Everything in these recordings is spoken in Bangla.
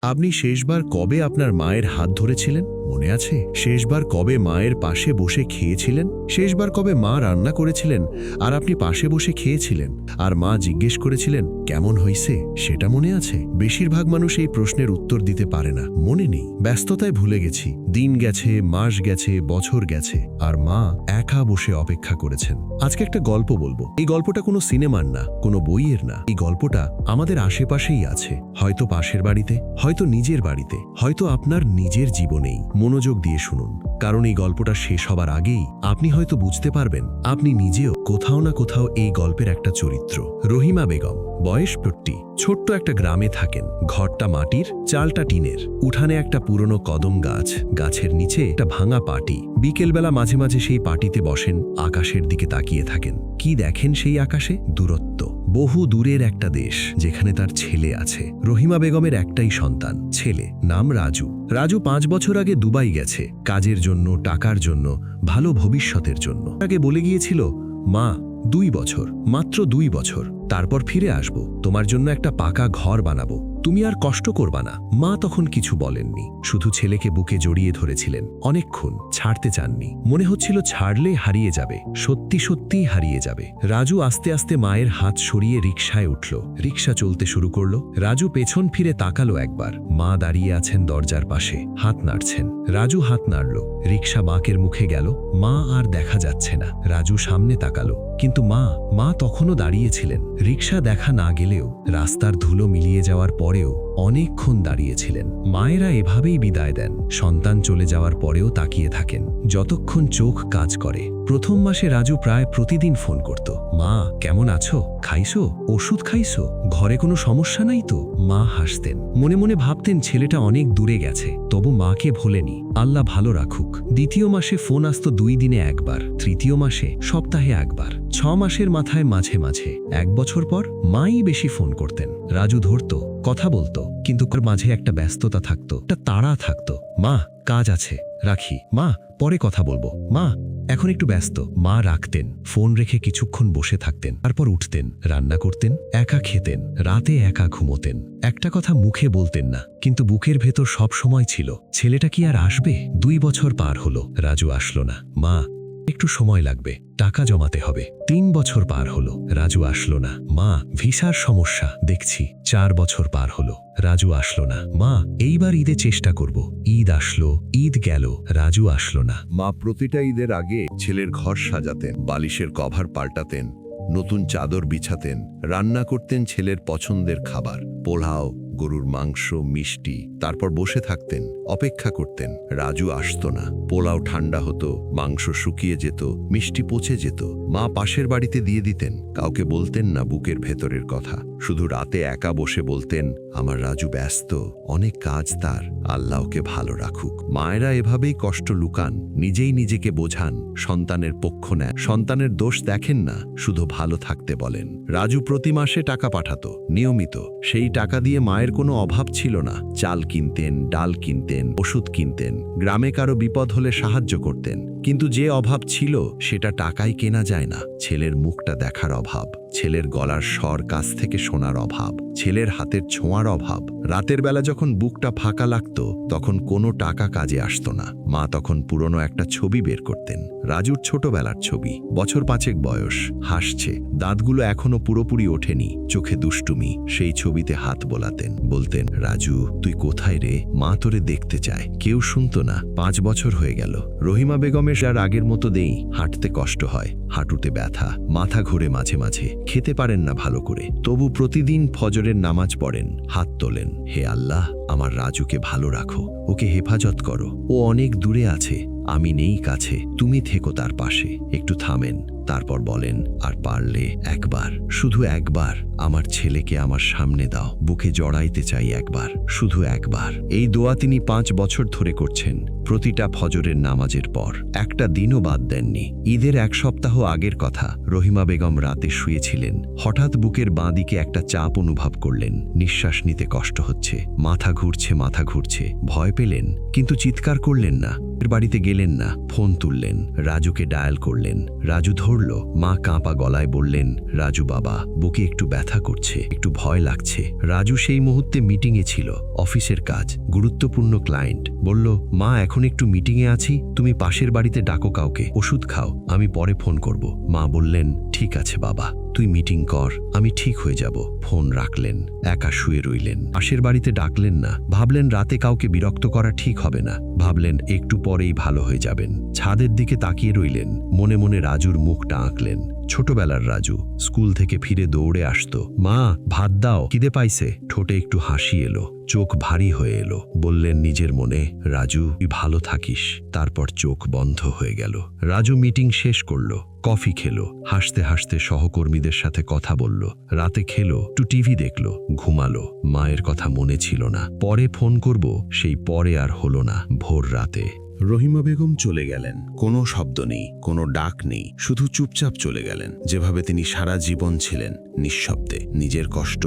আপনি শেষবার কবে আপনার মায়ের হাত ধরেছিলেন মনে আছে? শেষবার কবে মায়ের পাশে বসে খেয়েছিলেন? শেষবার কবে মা রান্না করেছিলেন আর আপনি পাশে বসে খেয়েছিলেন আর মা জিজ্ঞেস করেছিলেন কেমন হইছে, সেটা মনে আছে? বেশিরভাগ মানুষ এই প্রশ্নের উত্তর দিতে পারে না, মনে নেই, ব্যস্ততায় ভুলে গেছি। দিন গেছে, মাস গেছে, বছর গেছে, আর মা একা বসে অপেক্ষা করেছেন। আজকে একটা গল্প বলবো। এই গল্পটা কোনো সিনেমার না, কোনো বইয়ের না। এই গল্পটা আমাদের আশেপাশেই আছে, হয়তো পাশের বাড়িতে, হয়তো নিজের বাড়িতে, হয়তো আপনার নিজের জীবনেই। মনোযোগ দিয়ে শুনুন, কারণ এই গল্পটা শেষ হবার আগেই আপনি হয়তো বুঝতে পারবেন আপনি নিজেও কোথাও না কোথাও এই গল্পের একটা চরিত্র। রহিমা বেগম, বয়স 40, ছোট্ট একটা গ্রামে থাকেন। ঘরটা মাটির, চালটা টিনের, উঠানে একটা পুরনো কদম গাছ, গাছের নিচে একটা ভাঙা পাটি। বিকেলবেলা মাঝে মাঝে সেই পাটিতে বসেন, আকাশের দিকে তাকিয়ে থাকেন। কি দেখেন সেই আকাশে? দূরত্ব, বহু দূরের একটা দেশ যেখানে তার ছেলে আছে। রহিমা বেগমের একটাই সন্তান, ছেলে, নাম রাজু। রাজু 5 বছর আগে দুবাই গেছে, কাজের জন্য, টাকার জন্য, ভালো ভবিষ্যতের জন্য। আগে বলে গিয়েছিল, মা 2 বছর, মাত্র 2 বছর, তারপর ফিরে আসব, তোমার জন্য একটা পাকা ঘর বানাবো, তুমি আর কষ্ট করবা না। মা তখন কিছু বলেননি, শুধু ছেলেকে বুকে জড়িয়ে ধরেছিলেন অনেকক্ষণ, ছাড়তে চাননি। মনে হচ্ছিল ছাড়লে হারিয়ে যাবে, সত্যি সত্যিই হারিয়ে যাবে। রাজু আস্তে আস্তে মায়ের হাত সরিয়ে রিকশায় উঠল। রিকশা চলতে শুরু করলো। রাজু পেছন ফিরে তাকালো একবার, মা দাঁড়িয়ে আছেন দরজার পাশে, হাত নাড়ছেন। রাজু হাত নাড়ল, রিকশা বাঁকের মুখে গেল, মা আর দেখা যাচ্ছে না। রাজু সামনে তাকালো, কিন্তু মা তখনও দাঁড়িয়েছিলেন। রিকশা দেখা না গেলেও, রাস্তার ধুলো মিলিয়ে যাওয়ার পরেও অনেকক্ষণ দাঁড়িয়েছিলেন। মায়েরা এভাবেই বিদায় দেন, সন্তান চলে যাওয়ার পরেও তাকিয়ে থাকেন, যতক্ষণ চোখ কাজ করে। প্রথম মাসে রাজু প্রায় প্রতিদিন ফোন করত, মা কেমন আছো, খাইছো, ওষুধ খাইছো, ঘরে কোনো সমস্যা নাই তো? মা হাসতেন, মনে মনে ভাবতেন ছেলেটা অনেক দূরে গেছে, তবু মাকে ভোলেনি, আল্লাহ ভালো রাখুক। দ্বিতীয় মাসে ফোন আসতো 2 দিনে একবার, তৃতীয় মাসে সপ্তাহে একবার, 6 মাসের মাথায় মাঝে মাঝে। 1 বছর পর মাই বেশি ফোন করতেন। রাজু ধরতো, কথা বলতো, কিন্তু তার মাঝে একটা ব্যস্ততা থাকতো, একটা তাড়া থাকতো। মা কাজ আছে, রাখি, মা পরে কথা বলবো, মা এখন একটু ব্যস্ত। মা রাখতেন, ফোন রেখে কিছুক্ষণ বসে থাকতেন, তারপর উঠতেন, রান্না করতেন, একা খেতেন, রাতে একা ঘুমোতেন। একটা কথা মুখে বলতেন না, কিন্তু বুকের ভেতর সব সময় ছিল, ছেলেটা কি আর আসবে? 2 বছর পার হলো, রাজু আসলো না। মা একটু সময় লাগবে, টাকা জমাতে হবে। 3 বছর পার হলো, রাজু আসলো না। মা ভিসার সমস্যা দেখছি। 4 বছর পার হলো, রাজু আসলো না। মা এইবার ঈদে চেষ্টা করব। ঈদ আসলো, ঈদ গেল, রাজু আসলো না। মা প্রতিটা ঈদের আগে ছেলের ঘর সাজাতেন, বালিশের কভার পাল্টাতেন, নতুন চাদর বিছাতেন, রান্না করতেন ছেলের পছন্দের খাবার, পোলাও, গরুর মাংস, মিষ্টি। তারপর বসে থাকতেন, অপেক্ষা করতেন। রাজু আসতো না। পোলাও ঠান্ডা হতো, মাংস শুকিয়ে যেত, মিষ্টি পচে যেত। মা পাশের বাড়িতে দিয়ে দিতেন, কাউকে বলতেন না বুকের ভেতরের কথা। শুধু রাতে একা বসে বলতেন, আমার রাজু ব্যস্ত, অনেক কাজ তার, আল্লাহ ওকে ভালো রাখুক। মায়েরা এভাবেই কষ্ট লুকান, নিজেই নিজেকে বোঝান, সন্তানের পক্ষ নেন, সন্তানের দোষ দেখেন না, শুধু ভালো থাকতে বলেন। রাজু প্রতি মাসে টাকা পাঠাতো, নিয়মিত। সেই টাকা দিয়ে মায়ের কোনো অভাব ছিল না। চাল কিনতেন, ডাল কিনতেন, ওষুধ কিনতেন, গ্রামে কারো বিপদ হলে সাহায্য করতেন। কিন্তু যে অভাব ছিল সেটা টাকায় কেনা যায় না। ছেলের মুখটা দেখার অভাব, ছেলের গলার স্বর কাছ থেকে শোনার অভাব, ছেলের হাতের ছোঁয়ার অভাব। রাতের বেলা যখন বুকটা ফাঁকা লাগতো, তখন কোনো টাকা কাজে আসতো না। মা তখন পুরনো একটা ছবি বের করতেন, রাজুর ছোটবেলার ছবি, বছর 5 বয়স, হাসছে, দাঁতগুলো এখনো পুরোপুরি ওঠেনি, চোখে দুষ্টুমি। সেই ছবিতে হাত বোলাতেন, বলতেন, রাজু তুই কোথায় রে, মা তোরে দেখতে চায়। কেউ শুনতো না। 5 বছর হয়ে গেল। রহিমা বেগমের আর আগের মতো দেই, হাঁটতে কষ্ট হয়, হাঁটুতে ব্যথা, মাথা ঘুরে মাঝে মাঝে, খেতে পারেন না ভালো করে। তবু প্রতিদিন ফজরের নামাজ পড়েন, হাত তোলেন, হে আল্লাহ আমার রাজুকে ভালো রাখো, ওকে হেফাজত করো, ও অনেক দূরে আছে, আমি নেই কাছে, তুমি থেকো তার পাশে। একটু থামেন, তারপর বলেন, আর পারলে একবার, শুধু একবার আমার ছেলেকে আমার সামনে দাও, বুকে জড়াইতে চাই একবার, শুধু একবার। এই দোয়া তিনি 5 বছর ধরে করছেন, প্রতিটা ফজরের নামাজের পর। একটা দিনও বাদ দেননি। ঈদের 1 সপ্তাহ আগের কথা, রহিমা বেগম রাতে শুয়েছিলেন। হঠাৎ বুকের বাঁ দিকে একটা চাপ অনুভব করলেন, নিঃশ্বাস নিতে কষ্ট হচ্ছে, মাথা ঘুরছে। ভয় পেলেন, কিন্তু চিৎকার করলেন না। বাড়িতে গেলেন না, ফোন তুললেন, রাজুকে ডায়াল করলেন। রাজু ধরল পড়ল। মা কাঁপা গলায় বললেন, রাজু বাবা, বুকে একটু ব্যথা করছে, একটু ভয় লাগছে। রাজু সেই মুহূর্তে মিটিংয়ে ছিল, অফিসের কাজ, গুরুত্বপূর্ণ ক্লায়েন্ট। বলল, মা এখন একটু মিটিংয়ে আছি, তুমি পাশের বাড়িতে ডাকো কাউকে, ওষুধ খাও, আমি পরে ফোন করব। মা বললেন, ঠিক আছে বাবা, তুই মিটিং কর, আমি ঠিক হয়ে যাব। ফোন রাখলেন, একা শুয়ে রইলেন। পাশের বাড়িতে ডাকলেন না, ভাবলেন রাতে কাউকে বিরক্ত করা ঠিক হবে না, ভাবলেন একটু পরেই ভালো হয়ে যাবেন। ছাদের দিকে তাকিয়ে রইলেন, মনে মনে রাজুর মুখটা আঁকলেন। ছোটবেলার রাজু স্কুল থেকে ফিরে দৌড়ে আসতো, মা ভাত দাও, খিদে পাইছে। ঠোঁটে একটু হাসি এলো, চোখ ভারী হয়ে এলো। বললেন নিজের মনে, রাজু তুই ভালো থাকিস। তারপর চোখ বন্ধ হয়ে গেল। রাজু মিটিং শেষ করলো, কফি খেলো, হাসতে হাসতে সহকর্মীদের সাথে কথা বলল। রাতে খেলো, একটু টিভি দেখলো, ঘুমালো। মায়ের কথা মনে ছিল না, পরে ফোন করব সেই পরে আর হলো না। ভোর রাতে রহিমা বেগম চলে গেলেন। কোনো শব্দ নেই, কোনো ডাক নেই, শুধু চুপচাপ চলে গেলেন, যেভাবে তিনি সারা জীবন ছিলেন, নিঃশব্দে, নিজের কষ্ট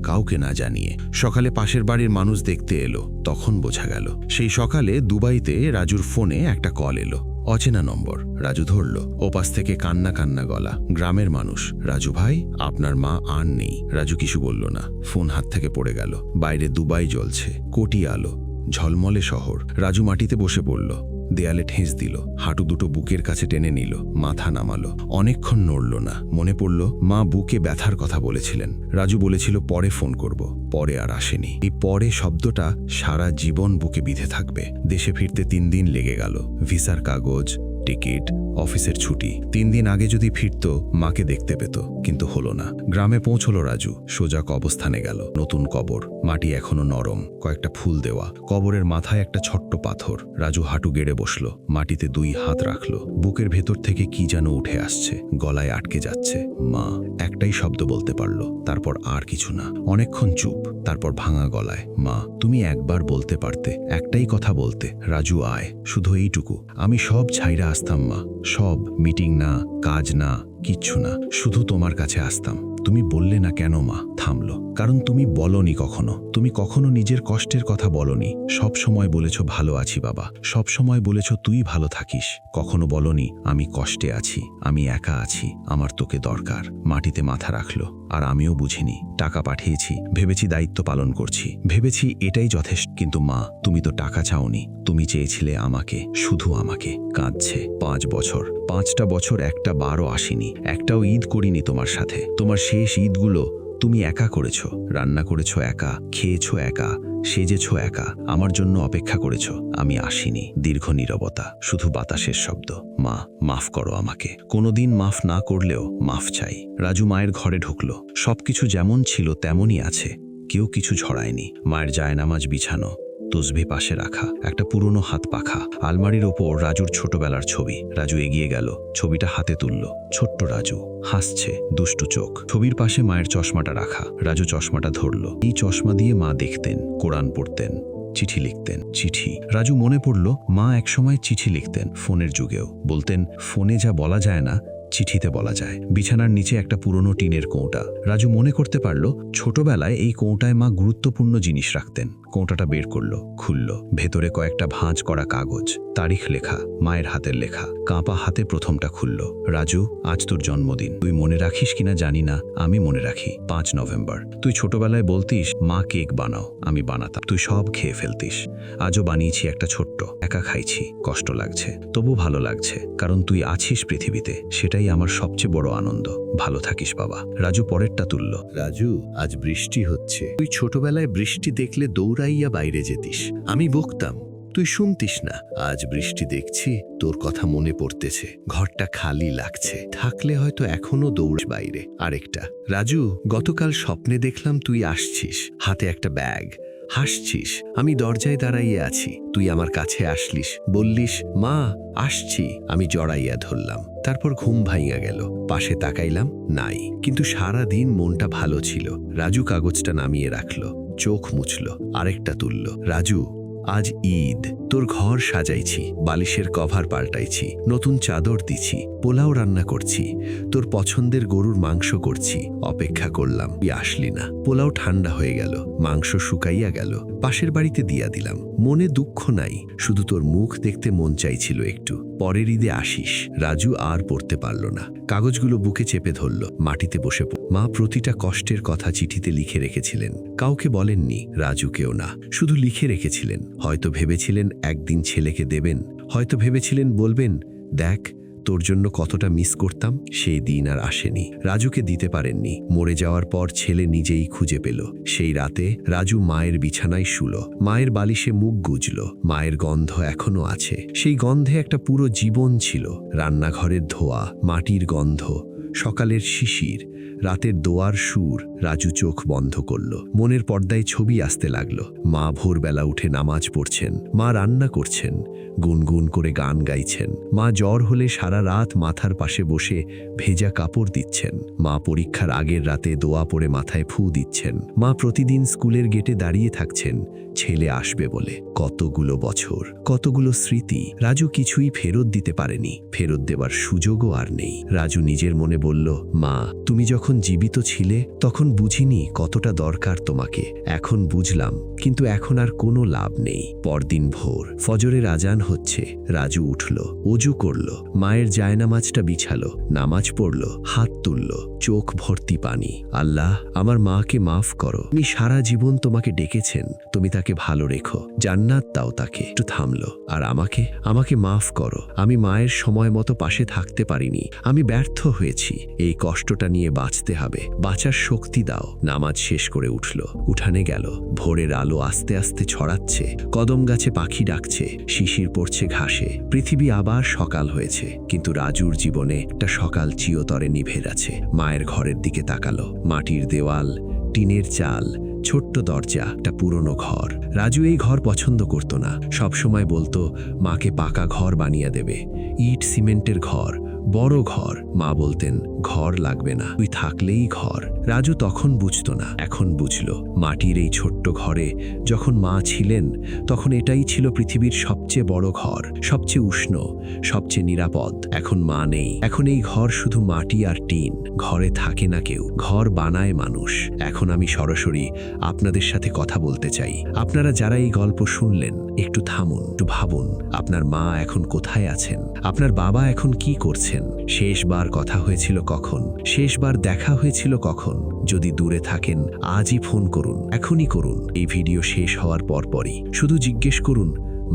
কাউকে না জানিয়ে। সকালে পাশের বাড়ির মানুষ দেখতে এলো, তখন বোঝা গেল। সেই সকালে দুবাইতে রাজুর ফোনে একটা কল এলো, অচেনা নম্বর। রাজু ধরল, ওপাশ থেকে কান্না কান্না গলা, গ্রামের মানুষ। রাজু ভাই, আপনার মা আর নেই। রাজু কিছু বলল না, ফোন হাত থেকে পড়ে গেল। বাইরে দুবাই জ্বলছে, কোটি আলো, ঝলমলে শহর। রাজু মাটিতে বসে পড়ল, দেয়ালে ঠেস দিল, হাঁটু দুটো বুকের কাছে টেনে নিল, মাথা নামালো। অনেকক্ষণ নড়ল না। মনে পড়ল মা বুকে ব্যথার কথা বলেছিলেন। রাজু বলেছিল পরে ফোন করব, পরে আর আসেনি। এই পরে শব্দটা সারা জীবন বুকে বিঁধে থাকবে। দেশে ফিরতে 3 দিন লেগে গেল। ভিসার কাগজ, টিকিট, অফিসের ছুটি। 3 দিন আগে যদি ফিরত, মাকে দেখতে পেত, কিন্তু হলো না। গ্রামে পৌঁছলো রাজু, সোজা কবরস্থানে গেল। নতুন কবর, মাটি এখনো নরম, কয়েকটা ফুল দেওয়া। কবরের মাথায় একটা ছোট্ট পাথর। রাজু হাঁটু গেড়ে বসলো, মাটিতে 2 হাত রাখলো। বুকের ভেতর থেকে কি যেন উঠে আসছে, গলায় আটকে যাচ্ছে। মা। একটাই শব্দ বলতে পারলো, তারপর আর কিছু না। অনেকক্ষণ চুপ, তারপর ভাঙা গলায়, মা তুমি একবার বলতে পারতে, একটাই কথা বলতে, রাজু আয়, শুধু এইটুকু। আমি সব ছাইরা আসতাম মা, সব, মিটিং না, কাজ না, কিচ্ছু না, শুধু তোমার কাছে আসতাম। তুমি বললে না কেন মা? থামলো, কারণ তুমি বলনি কখনো। তুমি কখনো নিজের কষ্টের কথা বলনি। সব সময় বলেছ ভালো আছি বাবা, সব সময় বলেছ তুই ভালো থাকিস। কখনো বলনি আমি কষ্টে আছি, আমি একা আছি, আমার তোকে দরকার। মাটিতে মাথা রাখলো। আর আমিও বুঝিনি। টাকা পাঠিয়েছি, ভেবেছি দায়িত্ব পালন করছি, ভেবেছি এটাই যথেষ্ট। কিন্তু মা, তুমি তো টাকা চাওনি, তুমি চেয়েছিলে আমাকে, শুধু আমাকে। কাঁদছে। 5 বছর, 5টা বছর একটা বারও আসিনি, একটাও ঈদ করিনি তোমার সাথে। তোমার শেষ ঈদগুলো তুমি একা করেছো, রান্না করেছো একা, খেয়েছো একা, সেজেছো একা, আমার জন্য অপেক্ষা করেছো। আমি আসিনি। দীর্ঘ নীরবতা, শুধু বাতাসের শব্দ। মা, মাফ করো আমাকে। কোনোদিন মাফ না করলেও মাফ চাই। রাজু মায়ের ঘরে ঢুকলো। সবকিছু যেমন ছিল তেমনই আছে, কেউ কিছু ঝরায়নি। মায়ের জায়নামাজ বিছানো, তসবি পাশে রাখা, একটা পুরনো হাত পাখা। আলমারির ওপর রাজুর ছোটবেলার ছবি। রাজু এগিয়ে গেল, ছবিটা হাতে তুলল। ছোট্ট রাজু হাসছে, দুষ্টু চোখ। ছবির পাশে মায়ের চশমাটা রাখা। রাজু চশমাটা ধরল। এই চশমা দিয়ে মা দেখতেন, কোরআন পড়তেন, চিঠি লিখতেন। চিঠি। রাজু মনে পড়ল মা একসময় চিঠি লিখতেন, ফোনের যুগেও। বলতেন ফোনে যা বলা যায় না, চিঠিতে বলা যায়। বিছানার নিচে একটা পুরনো টিনের কৌটা। রাজু মনে করতে পারল ছোটবেলায় এই কৌটায় মা গুরুত্বপূর্ণ জিনিস রাখতেন। কৌটাটা বের করলো, খুলল। ভেতরে কয়েকটা ভাঁজ করা কাগজ, তারিখ লেখা, মায়ের হাতের লেখা। কাঁপা হাতে প্রথমটা খুলল। রাজু, আজ তোর জন্মদিন। তুই মনে রাখিস কিনা জানি না, আমি মনে রাখি। 5 নভেম্বর। তুই ছোটবেলায় বলতিস মা কেক বানাও, আমি বানাতাম, তুই সব খেয়ে ফেলতিস। আজও বানিয়েছি একটা ছোট্ট, একা খাইছি, কষ্ট লাগছে, তবু ভালো লাগছে, কারণ তুই আছিস পৃথিবীতে, সেটাই আমার সবচেয়ে বড় আনন্দ। ভালো থাকিস বাবা। রাজু পরেরটা তুলল। রাজু, আজ বৃষ্টি হচ্ছে। তুই ছোটবেলায় বৃষ্টি দেখলে দৌড়াইয়া বাইরে যেতিস, আমি বকতাম, তুই শুনতিস না। আজ বৃষ্টি দেখছি, তোর কথা মনে পড়তেছে, ঘরটা খালি লাগছে, থাকলে হয়তো এখনো দৌড় বাইরে। আরেকটা। রাজু, গতকাল স্বপ্নে দেখলাম তুই আসছিস, হাতে একটা ব্যাগ, হাসছিস। আমি দরজায় দাঁড়াইয়ে আছি, তুই আমার কাছে আসলিস, বললিস মা আসছি। আমি জড়াইয়া ধরলাম। তারপর ঘুম ভাইয়া গেল। পাশে তাকাইলাম, নাই। কিন্তু সারা দিন মনটা ভালো ছিল। রাজু কাগজটা নামিয়ে রাখলো, চোখ মুছল। আরেকটা তুলল। রাজু, আজ ঈদ, তোর ঘর সাজাইছি, বালিশের কভার পাল্টাইছি, নতুন চাদর দিছি, পোলাও রান্না করছি, তোর পছন্দের গরুর মাংস করছি। অপেক্ষা করলাম, তুই আসলি না। পোলাও ঠান্ডা হয়ে গেল, মাংস শুকাইয়া গেল, পাশের বাড়িতে দিয়া দিলাম। মনে দুঃখ নাই, শুধু তোর মুখ দেখতে মন চাইছিল একটু। পরের ঈদে আসিস। রাজু আর পড়তে পারল না। কাগজগুলো বুকে চেপে ধরল, মাটিতে বসে মা প্রতিটা কষ্টের কথা চিঠিতে লিখে রেখেছিলেন। কাউকে বলেননি, রাজুকেও না, শুধু লিখে রেখেছিলেন। হয়তো ভেবেছিলেন একদিন ছেলেকে দেবেন, হয়তো ভেবেছিলেন বলবেন, দেখ তোর জন্য কতটা মিস করতাম। সেই দিন আর আসেনি। রাজুকে দিতে পারেননি। মরে যাওয়ার পর ছেলে নিজেই খুঁজে পেল। সেই রাতে রাজু মায়ের বিছানায় শুল, মায়ের বালিশে মুখ গুজল। মায়ের গন্ধ এখনো আছে। সেই গন্ধে একটা পুরো জীবন ছিল। রান্নাঘরের ধোয়া, মাটির গন্ধ, সকালের শিশির, রাতের দোয়ার সুর। রাজু চোখ বন্ধ করল। মনের পর্দায় ছবি আসতে লাগলো। মা ভোরবেলা উঠে নামাজ পড়ছেন, মা রান্না করছেন, গুনগুন করে গান গাইছেন। মা জ্বর হলে সারা রাত মাথার পাশে বসে ভেজা কাপড় দিচ্ছেন। মা পরীক্ষার আগের রাতে দোয়া পড়ে মাথায় ফু দিচ্ছেন। মা প্রতিদিন স্কুলের গেটে দাঁড়িয়ে থাকছেন ছেলে আসবে বলে। কতগুলো বছর, কতগুলো স্মৃতি। রাজু কিছুই ফেরত দিতে পারেনি, ফেরত দেবার সুযোগও আর নেই। রাজু নিজের মনে বলল, মা তুমি যখন জীবিত ছিলে তখন বুঝিনি কতটা দরকার তোমাকে। এখন বুঝলাম, কিন্তু এখন আর কোনো লাভ নেই। পরদিন ভোর, ফজরের আজান হচ্ছে। রাজু উঠল, অজু করল, মায়ের জায়নামাজটা বিছালো, নামাজ পড়ল, হাত তুলল, চোখ ভর্তি পানি। আল্লাহ, আমার মাকে মাফ করো। তুমি সারা জীবন তোমাকে ডেকেছেন, তুমি তাকে ভালো রেখো, জান্নাত দাও তাকে। একটু থামলো। আর আমাকে মাফ করো। আমি মায়ের সময় মতো পাশে থাকতে পারিনি। আমি ব্যর্থ হয়েছি। এই কষ্টটা নিয়ে বাঁচতে হবে, বাঁচার শক্তি দাও। নামাজ শেষ করে উঠল, উঠানে গেল। ভোরের আলো আস্তে আস্তে ছড়াচ্ছে, কদম গাছে পাখি ডাকছে, শিশির পড়ছে ঘাসে। পৃথিবী আবার সকাল হয়েছে, কিন্তু রাজুর জীবনে একটা সকাল চিরতরে নিভে আছে। মায়ের ঘরের দিকে তাকালো। মাটির দেওয়াল, টিনের চাল, ছোট্ট দরজা, একটা পুরনো ঘর। রাজু এই ঘর পছন্দ করত না। সবসময় বলতো মাকে পাকা ঘর বানিয়ে দেবে, ইট সিমেন্টের ঘর, বড় ঘর। মা বলতেন, ঘর লাগবে না, তুই থাকলেই ঘর। রাজু তখন বুঝতো না, এখন বুঝলো। মাটির এই ছোট্ট ঘরে যখন মা ছিলেন তখন এটাই ছিল পৃথিবীর সবচেয়ে বড় ঘর, সবচেয়ে উষ্ণ, সবচেয়ে নিরাপদ। এখন মা নেই, এখন এই ঘর শুধু মাটি আর টিন। ঘরে থাকে না কেউ, ঘর বানায় মানুষ। এখন আমি সরাসরি আপনাদের সাথে কথা বলতে চাই। আপনারা যারা এই গল্প শুনলেন, একটু থামুন, একটু ভাবুন, আপনার মা এখন কোথায় আছেন? আপনার বাবা এখন কি করছেন? শেষবার কথা হয়েছিল কখন? শেষবার দেখা হয়েছিল কখন? যদি দূরে থাকেন, আজই ফোন করুন, এখনই করুন। এই ভিডিও শেষ হওয়ার পরপরই শুধু জিজ্ঞেস করুন,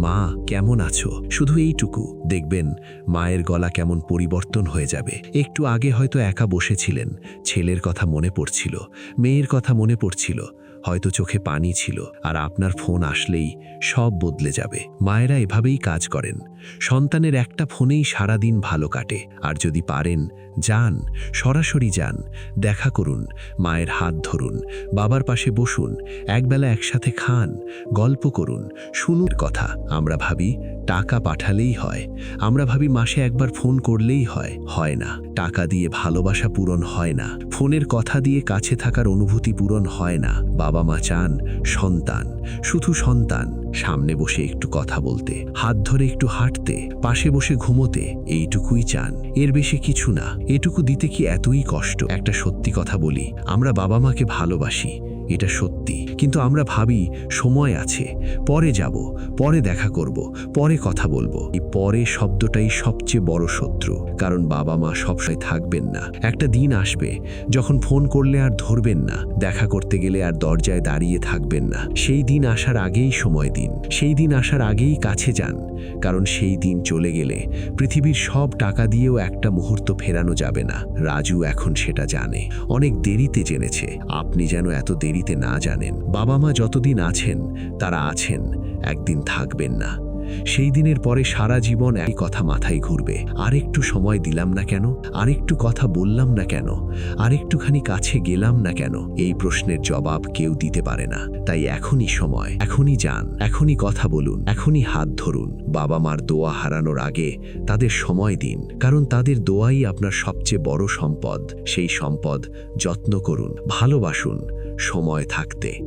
মা কেমন আছো? শুধু এইটুকু। দেখবেন মায়ের গলা কেমন পরিবর্তন হয়ে যাবে। একটু আগে হয়তো একা বসেছিলেন, ছেলের কথা মনে পড়ছিল, মেয়ের কথা মনে পড়ছিল, হয়তো চোখে পানি ছিল। আর আপনার ফোন আসলেই সব বদলে যাবে। মায়েরা এভাবেই কাজ করেন। সন্তানের একটা ফোনেই সারাদিন ভালো কাটে। আর যদি পারেন, যান, সরাসরি যান, দেখা করুন, মায়ের হাত ধরুন, বাবার পাশে বসুন, একবেলা একসাথে খান, গল্প করুন, শুনুন কথা। আমরা ভাবি টাকা পাঠালেই হয়, আমরা ভাবি মাসে একবার ফোন করলেই হয়। হয় না। টাকা দিয়ে ভালোবাসা পূরণ হয় না, ফোনের কথা দিয়ে কাছে থাকার অনুভূতি পূরণ হয় না। বাবা মা চান সন্তান, শুধু সন্তান, সামনে বসে একটু কথা বলতে, হাত ধরে একটু হাঁটতে, পাশে বসে ঘুমোতে, এইটুকুই চান। এর বেশি কিছু না। এটুকু দিতে কি এতই কষ্ট? একটা সত্যি কথা বলি, আমরা বাবা মাকে ভালোবাসি, এটা সত্যি, কিন্তু আমরা ভাবি সময় আছে, পরে যাব, পরে দেখা করব, পরে কথা বলবো। এই পরে শব্দটাই সবচেয়ে বড় শত্রু। কারণ বাবা মা সবসময় থাকবেন না। একটা দিন আসবে যখন ফোন করলে আর ধরবেন না, দেখা করতে গেলে আর দরজায় দাঁড়িয়ে থাকবেন না। সেই দিন আসার আগেই সময় দিন, সেই দিন আসার আগেই কাছে যান। কারণ সেই দিন চলে গেলে পৃথিবীর সব টাকা দিয়েও একটা মুহূর্ত ফেরানো যাবে না। রাজু এখন সেটা জানে, অনেক দেরিতে জেনেছে। আপনি যেন এত দেরিতে না জানেন। বাবা মা যতদিন আছেন তারা আছেন, একদিন থাকবেন না। সেই দিনের পরে সারা জীবন একই কথা মাথায় ঘুরবে। আরেকটু সময় দিলাম না কেন? আরেকটু কথা বললাম না কেন? আরেকটুখানি কাছে গেলাম না কেন? এই প্রশ্নের জবাব কেউ দিতে পারে না। তাই এখনই সময়, এখনই যান, এখনই কথা বলুন, এখনই হাত ধরুন। বাবা মার দোয়া হারানোর আগে তাদের সময় দিন, কারণ তাদের দোয়াই আপনার সবচেয়ে বড় সম্পদ। সেই সম্পদ যত্ন করুন, ভালোবাসুন, সময় থাকতে।